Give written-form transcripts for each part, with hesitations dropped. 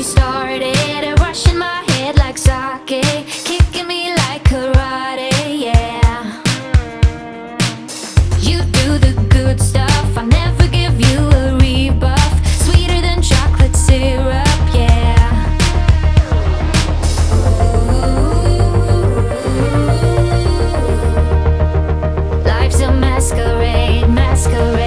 started, a rush in my head like sake, kicking me like karate, yeah. You do the good stuff, I never give you a rebuff, sweeter than chocolate syrup, yeah. Life's a masquerade, masquerade.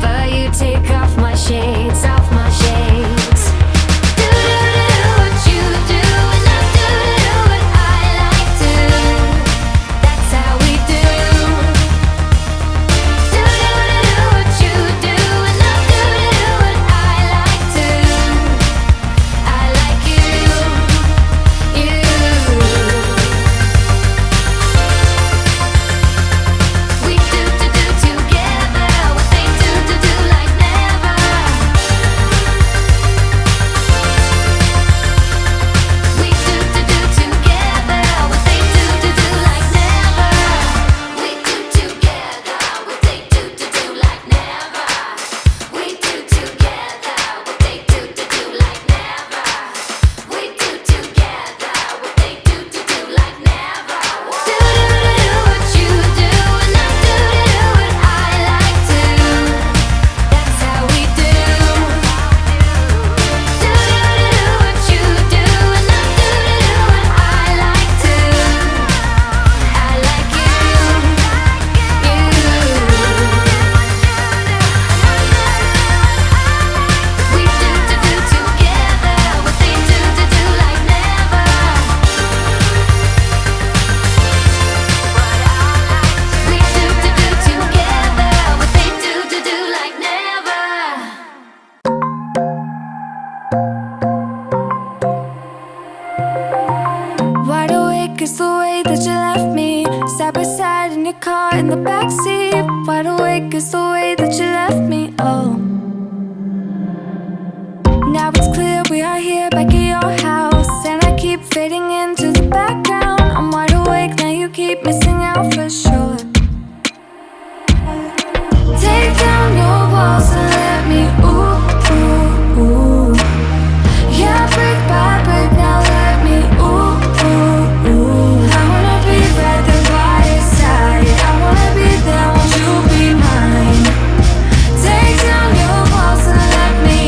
But you take off my shades, off my shades. Do what you do, and I do what I like to. That's how we do. Do what you do, and I do what I like to. I like you, you. We do together what they do like never. We do together what they do like never. We do together what they do like never. We do together what they do like never. We do together what they do like never. Do what you do, and I do what I like to. That's how we do. Do what you do, and I do what I like to. I like you, you. We do together what they do like never. We do together what they do like never. Wide awake is the way that you left me, side by side in your car in the backseat. Wide awake is the way that you left me, oh. Now it's clear we are here back at your house, and I keep fading into the background. I'm wide awake, now you keep missing out for sure. Take down your walls and let me, ooh, ooh, ooh. Yeah, brick by brick, now let me, ooh, ooh, ooh. I wanna be right there by your side, I wanna be there, won't you be mine? Take down your walls and let me,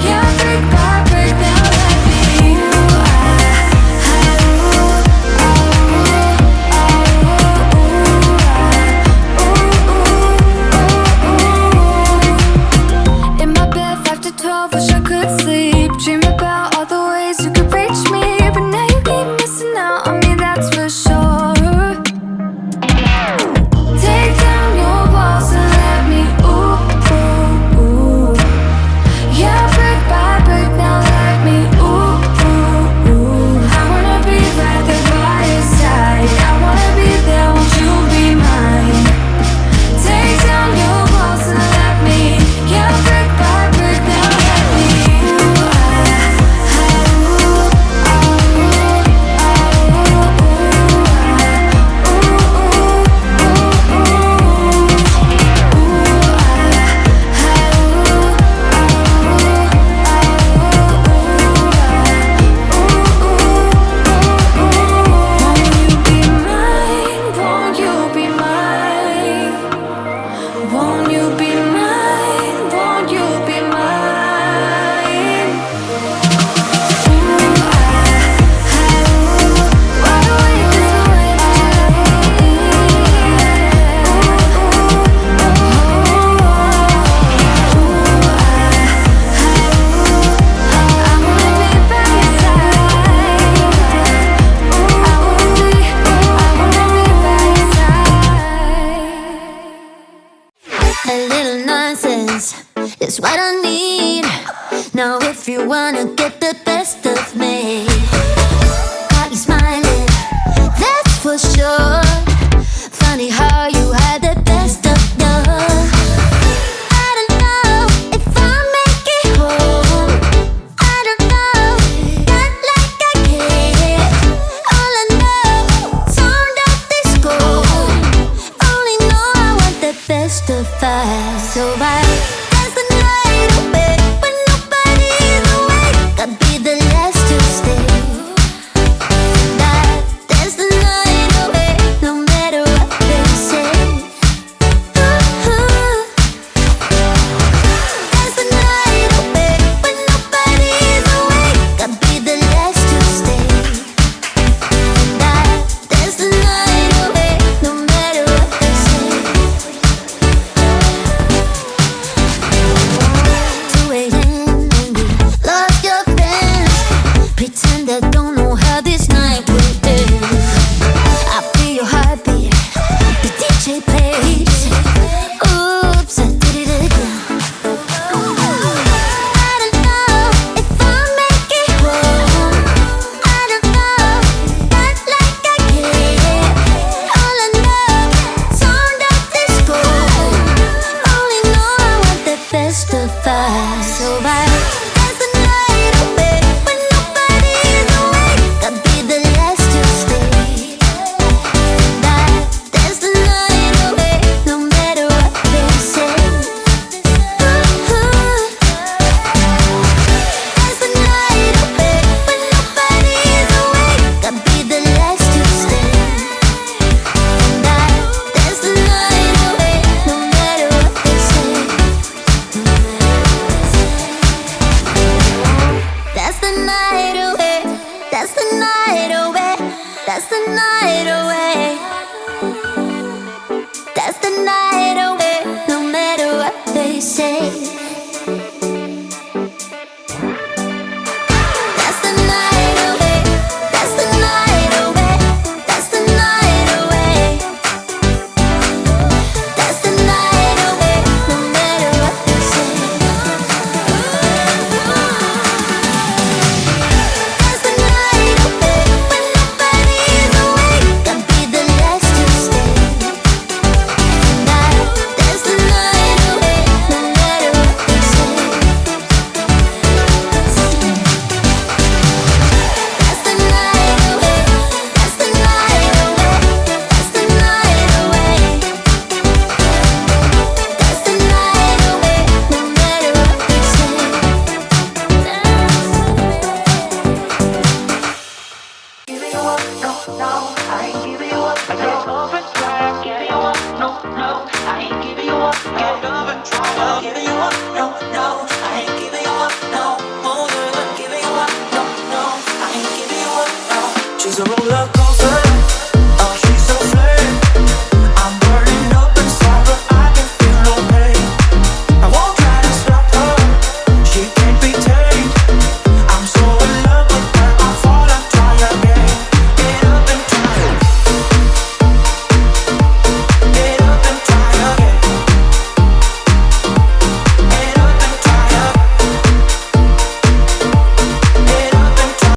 yeah, brick by brick, now let me, ooh, in my bed 5 to 12, wish I could sleep. Dream about all the ways you could reach me, but now you keep missing out on me, that's for sure. Take down your walls and let me, ooh, ooh, ooh. Yeah, brick by brick, now let me, ooh, ooh, ooh. I wanna be right there by your side, I wanna be there, won't you be mine? Take down your walls and let me, yeah, brick by brick, now let me, ooh, won't you be mine? Won't you be mine? Won't you be mine? Wide awake is the way that you left me. I wanna be by your side. I wanna be by your side. A little nonsense is what I need. Now if you wanna get the best of me, got you smiling, that's for sure. Funny how you had the best of love. I don't know if I'll make it home. I don't know, not like I care. All I know, sound of disco. Only know I want the best of us. fast. So bye. Dance the night away when nobody's awake. I'd be the last to stay. Dance the night away, no matter what they say. Dance the night away when nobody's awake. I'd be the last to stay. Dance the night away, no matter what they say. 2 a.m. and you lost your friends. Pretend I don't know how this night will end. I feel your heartbeat, the DJ plays. Oops, I did it again. I don't know if I'll make it home. I don't know, not like I care. All I know, sound of disco. Only know I want the best of us. So bye. Dance the night away when nobody's awake. I'd be the last to stay. Dance the night away, no matter what they say. Dance the night away when nobody's awake. I'd be the last to stay. Dance the night away, no matter what they say. That's the night away. That's the night away. That's the night away. That's the night away, no matter what they say. That's the night away. That's the night away. That's the night away. That's the night away, no matter what they say. That's the night away when nobody's awake. I'd be the last to stay. That's the night away, no matter what they say. That's the night away. That's the night away. That's the night away. That's the night away, no matter what they say. Giving you up, no, no, I ain't giving you up. I get over try, giving you up, no, no, I ain't giving you up. Get over try, giving you up, no, no, I ain't giving you up, no, more than giving you up, no, no, I ain't giving you up, no. She's a roller coaster.